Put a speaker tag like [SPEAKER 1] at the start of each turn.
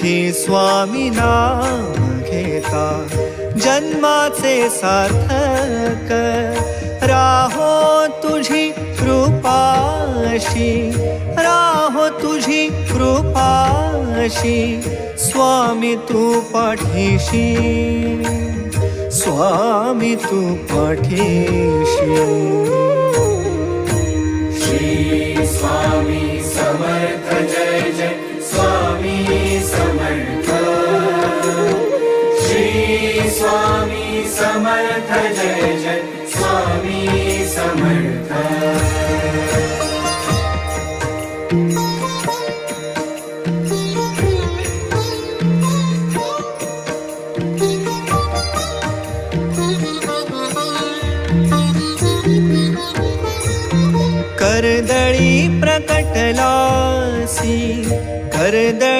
[SPEAKER 1] तुझी स्वामी नाम घेता जन्माचे सार्थक राहो तुझी कृपाशी राहो तुझी कृपाशी स्वामी तू पाठीशी स्वामी तू पाठीशी
[SPEAKER 2] श्री स्वामी समर्थ जय जय स्वामी समर्थ श्री स्वामी समर्थ जय जय स्वामी समर्थ
[SPEAKER 1] कर्दळी प्रकटलासी कर्दळी